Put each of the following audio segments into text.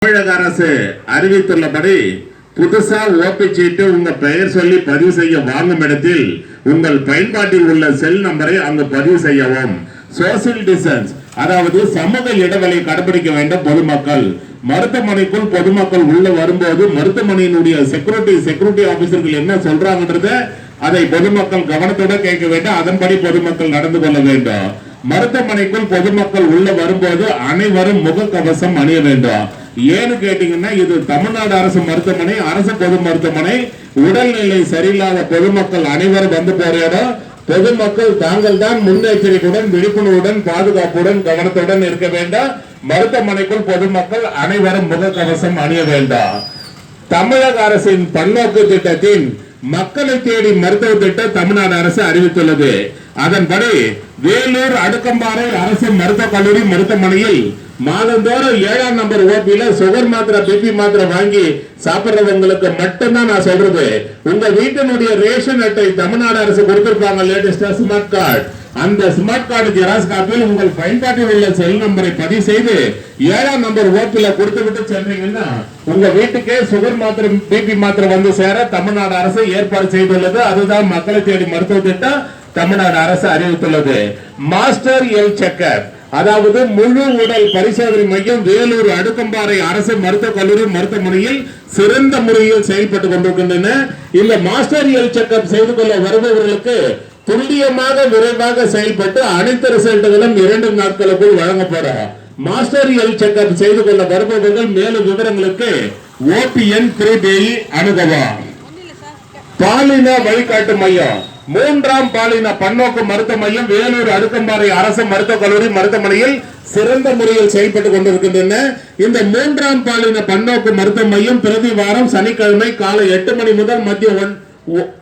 தமிழக அரசு அறிவித்துள்ளபடி புதுசா ஓபி சீட்டு உங்க பெயர் சொல்லி பதிவு செய்ய வாங்கும் இடத்தில் உங்கள் பயன்பாட்டில் உள்ள செல் நம்பரை அங்கு பதிவு செய்யவும். சோசியல் டிஸ்டன்ஸ், அதாவது சமூக இடைவெளி கடைபிடிக்க வேண்டும். பொதுமக்கள் மருத்துவமனைக்குள் பொதுமக்கள் உள்ள வரும்போது மருத்துவமனையினுடைய செக்யூரிட்டி ஆபீசர்கள் என்ன சொல்றாங்கன்றத அதை பொதுமக்கள் கவனத்துடன் கேட்க வேண்டும். அதன்படி பொதுமக்கள் நடந்து கொள்ள வேண்டும். மருத்துவமனைக்குள் பொதுமக்கள் உள்ள வரும்போது அனைவரும் முகக்கவசம் அணிய வேண்டும். ஏன்னு கேட்டீங்கன்னா, இது தமிழ்நாடு அரசு மருத்துவமனை, அரசு பொது மருத்துவமனை. உடல்நிலை சரியில்லாத பொதுமக்கள் அனைவரும் வந்து போற இடம். பொதுமக்கள் தாங்கள் தான் முன்னெச்சரிக்கையுடன், விழிப்புணர்வுடன், பாதுகாப்புடன், கவனத்துடன் இருக்க வேண்டும். மருத்துவமனைக்குள் பொதுமக்கள் அனைவரும் முகக்கவசம் அணிய வேண்டும். தமிழக அரசின் பன்னோக்கு திட்டத்தின் மக்களை தேடி மருத்துவ திட்டம் தமிழ்நாடு அரசு அறிவித்துள்ளது. அதன்படி வேலூர் அடுக்கம்பாறை அரசு மருத்துவக் கல்லூரி மருத்துவமனையில் மாதந்தோறும் 7ஆம் நம்பர் ஓபியில சுகர் மாத்திரை, பிபி மாத்திரை வாங்கி சாப்பிடுறவங்களுக்கு மட்டும்தான் நான் சொல்றது. உங்க வீட்டினுடைய ரேஷன் அட்டை தமிழ்நாடு அரசு கொடுத்திருப்பாங்க, லேட்டஸ்டா ஸ்மார்ட் கார்டு. அந்த ஸ்மார்ட் கார்டு ஜெராக்ஸ் காப்பியில் உங்கள் பயன்பாட்டில் உள்ள செல் நம்பரை பதிவு செய்து 7ஆம் நம்பர் ஓபியில கொடுத்து விட்டு சென்றீங்கன்னா உங்க வீட்டுக்கே சுகர் மாத்திரை, பிபி மாத்திரை வந்து சேர தமிழ்நாடு அரசு ஏற்பாடு செய்துள்ளது. அதுதான் மக்களை தேடி மருத்துவ திட்டம் தமிழ்நாடு அரசு அறிவித்துள்ளது. மாஸ்டர் ஹெல்த் செக்அப், அதாவது முழு உடல் பரிசோதனை மையம் வேலூர் அடுக்கம்பாறை அரசு மருத்துவக் கல்லூரி மருத்துவமனையில் சிறந்த முறையில் செயல்பட்டுக் கொண்டிருக்கின்றன. இந்த மாஸ்டர் ஹெல்த் செக்அப் செய்து கொள்ள வருபவர்களுக்கு துல்லியமாக, விரைவாக செயல்பட்டு அனைத்து ரிசல்ட்டுகளும் 2 நாட்களுக்குள் வழங்கப்பட. மாஸ்டர் ஹெல்த் செக்அப் செய்து கொள்ள வருபவர்கள் மேலும் விவரங்களுக்கு OPN 3D அணுகலாம். பாலின வழிகாட்டு மையம், 3ஆம் பாலின பன்னோக்கு மருத்துவ மையம் வேலூர் அடுக்கம்பாறை அரசு மருத்துவக் கல்லூரி மருத்துவமனையில் சிறந்த முறையில் செயல்பட்டுக் கொண்டிருக்கின்றன. இந்த 3ஆம் பாலின பன்னோக்கு மருத்துவ மையம் பிரதி வாரம் சனிக்கிழமை காலை 8 மணி முதல் மதியம்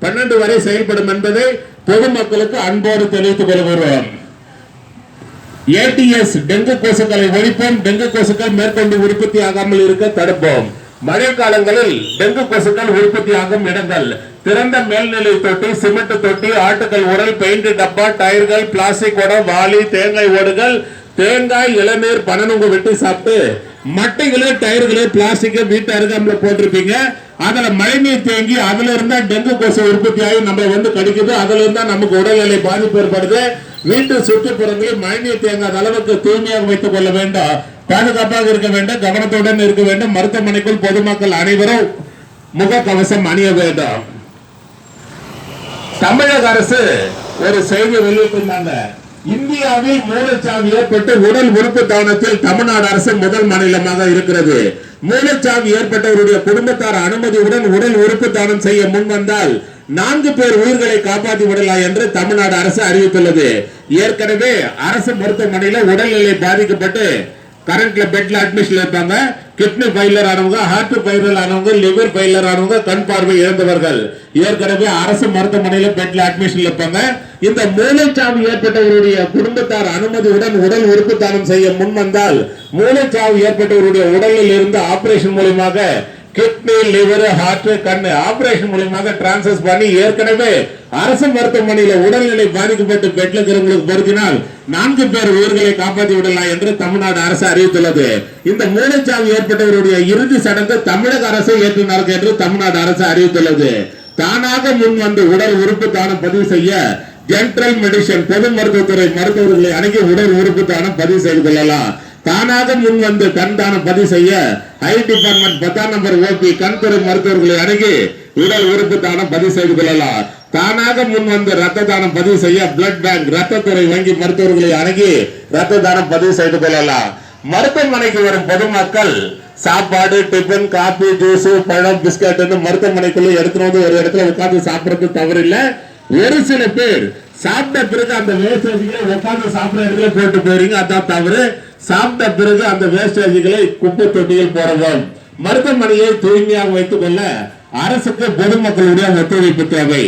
12 வரை செயல்படும் என்பதை பொதுமக்களுக்கு அன்போடு தெரிவித்துக் கொள்கிறோம். ATS டெங்கு கொசுக்களை ஒழிப்போம். டெங்கு கொசுக்கள் மேற்கொண்டு உற்பத்தி ஆகாமல் இருக்க தடுப்போம். மழை காலங்களில் டெங்கு கொசுக்கள் உற்பத்தி ஆகும் இடங்கள் திறந்த மேல்நிலை தொட்டி, சிமெண்ட் தொட்டி, ஆட்டுக்கல் உரல், பெயிண்ட் டப்பா, டயர்கள், பிளாஸ்டிக் குடம், வாளி, தேங்காய் ஓடுகள், தேங்காய், இளநீர், பனநுங்கு வெட்டி சாப்பிட்டு மட்டைகளே, டயர்களே, பிளாஸ்டிக் வீட்டு அருகாமல போட்டிருப்பீங்க. அதுல மழைநீர் தேங்கி அதுல இருந்தா டெங்கு கொசு உற்பத்தி ஆகி நம்ம வந்து கடிக்குது. அதுல இருந்தா நமக்கு உடல்நிலை பாதிப்பு ஏற்படுது. வீட்டு சுற்றுப்புறங்களில் மழைநீர் தேங்காத அளவுக்கு தூய்மையாக வைத்துக் கொள்ள வேண்டும். பாதுகாப்பாக இருக்க வேண்டும். கவனத்துடன் இருக்க வேண்டும். மருத்துவமனைக்குள் பொதுமக்கள் அனைவரும் முகக்கவசம் அணிய வேண்டும். தமிழக அரசு ஒரு செய்தி வெளியிட்டிருந்தாங்க. இந்தியாவில் மூளைச்சாவு ஏற்பட்டு உடல் உறுப்பு தானத்தில் தமிழ்நாடு அரசு முதல் மாநிலமாக இருக்கிறது. மூளைச்சாவு ஏற்பட்டவருடைய குடும்பத்தார் அனுமதியுடன் உடல் உறுப்பு தானம் செய்ய முன் வந்தால் 4 பேர் உயிர்களை காப்பாற்றி விடலாம் என்று தமிழ்நாடு அரசு அறிவித்துள்ளது. ஏற்கனவே அரசு மருத்துவமனையில் உடல்நிலை பாதிக்கப்பட்டு கரண்ட்ல பெட்ல அட்மிஷன் இருப்பாங்க. கிட்னி ஃபெயிலியர் ஆனவங்க, ஹார்ட் ஃபெயிலியர் ஆனவங்க, லிவர் ஃபெயிலியர் ஆனவங்க, கண் பார்வை இழந்தவர்கள் ஏற்கனவே அரசு மருத்துவமனையில் பெட்ல அட்மிஷன் இருப்பாங்க. இந்த மூளைச்சாவு ஏற்பட்டவருடைய குடும்பத்தார் அனுமதியுடன் உடல் உறுப்பு தானம் செய்ய முன் வந்தால் மூளைச்சாவு ஏற்பட்டவருடைய உடலில் இருந்து ஆபரேஷன் மூலமாக கிட்னி, லிவர், ஹார்ட், கண் ஆபரேஷன் மூலமாக டிரான்ஸ்ஃபர் பண்ணி ஏற்கனவே அரசு மருத்துவமனையில் உடல்நிலை பாதிக்கப்பட்டு பெட்ல இருக்கிறவங்களுக்கு பொருத்தினால் 4 பேர் உயிர்களை காப்பாற்றி விடலாம் என்று தமிழ்நாடு அரசு அறிவித்துள்ளது. இந்த மூளைச்சாவு ஏற்பட்டவருடைய இறுதி சடங்கு தமிழக அரசு ஏற்று நடக்கும் என்று தமிழ்நாடு அரசு அறிவித்துள்ளது. தானாக முன் வந்து உடல் உறுப்பு தானம் பதிவு செய்ய ஜெனரல் மெடிசன் பொது மருத்துவத்துறை மருத்துவர்களை அணுகி உடல் உறுப்பு தானம் பதிவு செய்து கொள்ளலாம். தானாக முன் வந்து கண் தானம் பதிவு செய்ய ஐ டிபார்ட்மெண்ட் 10ஆம் நம்பர் ஓபி கண்துறை மருத்துவர்களை அணுகி உடல் உறுப்பு தானம் பதிவு செய்து கொள்ளலாம். தானாக முன் வந்து ரத்த தானம் பதிவு செய்ய பிளட் பேங்க் ரத்தத்துறை வங்கி மருத்துவர்களை அணுகி ரத்த தானம் பதிவு செய்து கொள்ளலாம். மருத்துவமனைக்கு வரும் பொதுமக்கள் சாப்பாடு, டிபன், காபி, ஜூஸ், பழம், பிஸ்கட் மருத்துவமனைக்குள்ள எடுத்துட்டு வந்து ஒரு இடத்துல உட்கார்ந்து சாப்பிடறது தவறில்லை. ஒரு சில பேர் சாப்பிட்ட பிறகு அந்த வேஸ்டேஜ்களை உட்கார்ந்து சாப்பிட இடத்துல போட்டு போறீங்க, அதான் தவறு. சாப்பிட்ட பிறகு அந்த வேஸ்டேஜ்களை குப்பை தொட்டியில் போடவும். மருத்துவமனையை தூய்மையாக வைத்துக் கொள்ள அரசுக்கு பொதுமக்களுடைய ஒத்துழைப்பு தேவை.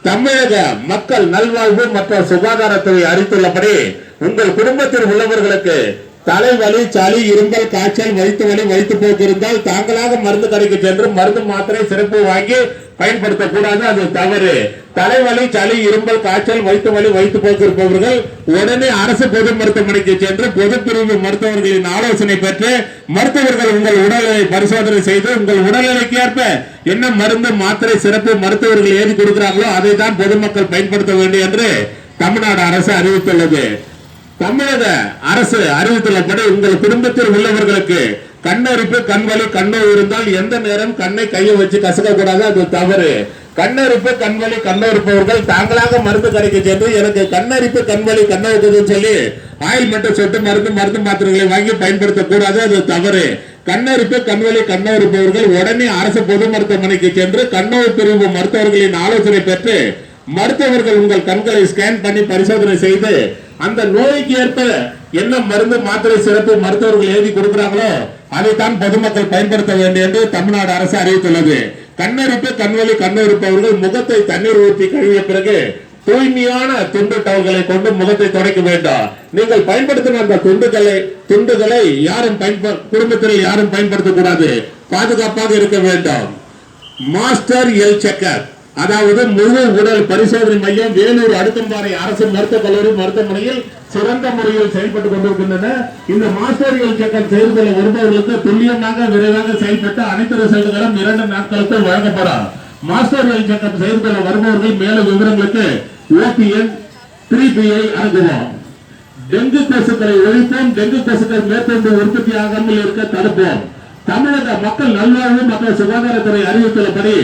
தமிழக மக்கள் நல்வாழ்வு மற்றும் சுகாதாரத்துறை அறிவித்துள்ளபடி உங்கள் குடும்பத்தில் உள்ளவர்களுக்கு தலைவலி, சளி, இரும்பல், காய்ச்சல், வயிற்று வலி, வயிற்று போக்கு இருந்தால் தாங்களாக மருந்து கடைக்கு சென்று மருந்து மாத்திரை சிறப்பு வாங்கி பயன்படுத்தக்கூடாது, அது தவறு. தலைவலி, சளி, இரும்பல், காய்ச்சல், வயிற்று வலி, வயிற்று போக்கு இருப்பவர்கள் உடனே அரசு பொது மருத்துவமனைக்கு சென்று பொது பிரிவு மருத்துவர்களின் ஆலோசனை பெற்று மருத்துவர்கள் உங்கள் உடல்நிலை பரிசோதனை செய்து உங்கள் உடல்நிலைக்கு ஏற்ப என்ன மருந்து, மாத்திரை, சிறப்பு மருத்துவர்கள் எழுதி கொடுக்கிறார்களோ அதை தான் பொதுமக்கள் பயன்படுத்த வேண்டும் என்று தமிழ்நாடு அரசு அறிவித்துள்ளது. தமிழக அரசு அறிவித்துள்ளபடி உங்கள் குடும்பத்தில் உள்ளவர்களுக்கு கண்ணரிப்பு, கண்வலி, கண்ணோ இருந்தால் எந்த நேரம் கண்ணை கையை வச்சு கசக்க கூடாது, அது தவறு. கண்ணரிப்பு, கண்வலி, கண்ணோ இருப்பவர்கள் தாங்களாக மருந்து கடைக்கு சென்று எனக்கு கண்ணரிப்பு, கண்வலி, கண்ணோ இருக்குதுன்னு சொல்லி ஆயில் மட்டும் சொட்டு மருந்து மாத்திரைகளை வாங்கி பயன்படுத்தக்கூடாது, அது தவறு. கண்ணரிப்பு, கண்வலி, கண்ணோ இருப்பவர்கள் உடனே அரசு பொது மருத்துவமனைக்கு சென்று கண்ணோ பிரிவு மருத்துவர்களின் ஆலோசனை பெற்று மருத்துவர்கள் உங்கள் கண்களை ஸ்கேன் பண்ணி பரிசோதனை செய்து அந்த நோய்க்கு ஏற்ப என்ன மருந்து, மாத்திரை, சிறப்பு மருத்துவர்கள் எழுதி கொடுக்கிறாங்களோ அதைத்தான் பொதுமக்கள் பயன்படுத்த வேண்டும் என்று தமிழ்நாடு அரசு அறிவித்துள்ளது. கண்ணரிப்பு, கண்வலி, கண்ணு இருப்பவர்கள் முகத்தை தண்ணீர் ஊற்றி கழுவிய பிறகு தூய்மையான துண்டு டவல்களை கொண்டு முகத்தை துடைக்க வேண்டும். நீங்கள் பயன்படுத்தின அந்த துண்டுகளை யாரும் குடும்பத்தில் யாரும் பயன்படுத்தக்கூடாது, பாதுகாப்பாக இருக்க வேண்டும். மாஸ்டர் ஹெல்த் செக்கப், அதாவது முழு உடல் பரிசோதனை மையம் வேலூர் அடுக்கம்பாறை அரசு மருத்துவக் கல்லூரி மருத்துவமனையில் சிறந்த முறையில் செயல்பட்டுக் கொண்டிருக்கின்றன. இந்த மாஸ்டர் ஹெல்த் செக்கப் செய்து வருபவர்களுக்கு துல்லியமாக விரைவாக செயல்பட்டு அனைத்து ரிசல்ட்டுகளும் 2 நாட்களுக்கு வழங்கப்படும். மாஸ்டர் ஹெல்த் செக்கப் செய்து வருபவர்கள் மேலும் விவரங்களுக்கு OPN 3PI அணுகுவோம். டெங்கு கொசுக்களை ஒழிப்போம், டெங்கு கொசுக்கள் மேற்கொண்டு உற்பத்தி ஆகாமல் இருக்க தடுப்போம். தமிழக மக்கள் நல்வாழ்வு மக்கள் சுகாதாரத்துறை அறிவித்துள்ளபடி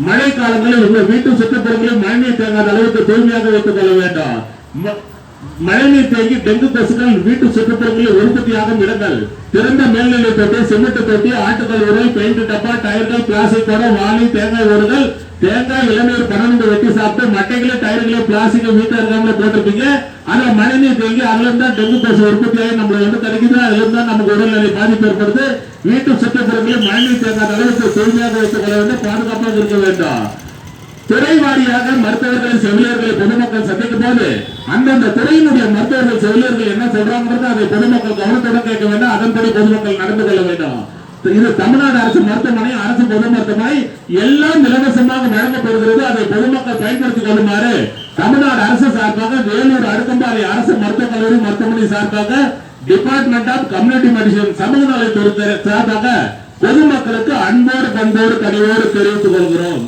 மழை காலங்களில் உங்கள் வீட்டு சுற்றுப்புறங்களில் மழைநீர் தேங்காத அளவுக்கு தூய்மையாக வைத்துக் கொள்ள வேண்டும். மழைநீர் தேங்கி டெங்கு கொசுக்கள் வீட்டு சுற்றுப்புறங்களில் உற்பத்தியாகும் இடங்கள் திறந்த மேல்நிலை தொட்டி, சிமெண்ட் தொட்டி, ஆட்டுக்கல் உரல், பெயிண்ட் டப்பா, டயர்கள், பிளாஸ்டிக் குடம், வாளி, தேங்காய் ஓடுகள், தேங்காய் இளநீர் 12 வெட்டி சாப்பிட்டு மட்டைகளே, டயர்களே, பிளாஸ்டிக் வீட்டை இருக்காமல போட்டிருப்பீங்க. அதுல மழைநீர் தேங்கி அதுல இருந்தா டெங்கு கொசு உற்பத்தியாகி நம்மளுக்கு கிடைக்குது. அதுல இருந்தா நமக்கு உடல்நிலை பாதிப்பு ஏற்படுது. வீட்டு சுற்றுப்புறங்களில் மழைநீர் தேங்காத அளவுக்கு தூய்மையாக வைத்துக் கொள்ள வேண்டும், பாதுகாப்பாக இருக்க வேண்டும். துறை வாரியாக மருத்துவர்களை, செவிலியர்களை பொதுமக்கள் சந்திக்கும் போது அந்தந்த துறையினுடைய மருத்துவர்கள், செவிலியர்கள் என்ன சொல்றாங்கிறது அதை பொதுமக்கள் கவனத்துடன் கேட்க வேண்டும். அதன்படி பொதுமக்கள் நடந்து கொள்ள வேண்டும். இது தமிழ்நாடு அரசு மருத்துவமனை, அரசு பொது மருத்துவமனை எல்லாம் இலவசமாக வழங்கப்படுகிறது. அதை பொதுமக்கள் பயன்படுத்திக் கொள்ளுமாறு தமிழ்நாடு அரசு சார்பாக வேலூர் அடுக்கம்பாறை அரசு மருத்துவக் கல்லூரி மருத்துவமனை சார்பாக டிபார்ட்மெண்ட் ஆஃப் கம்யூனிட்டி மெடிசன் சமூக நலத்துறை சார்பாக பொதுமக்களுக்கு அன்போடு, பண்போடு, கனிவோடு தெரிவித்துக் கொள்கிறோம்.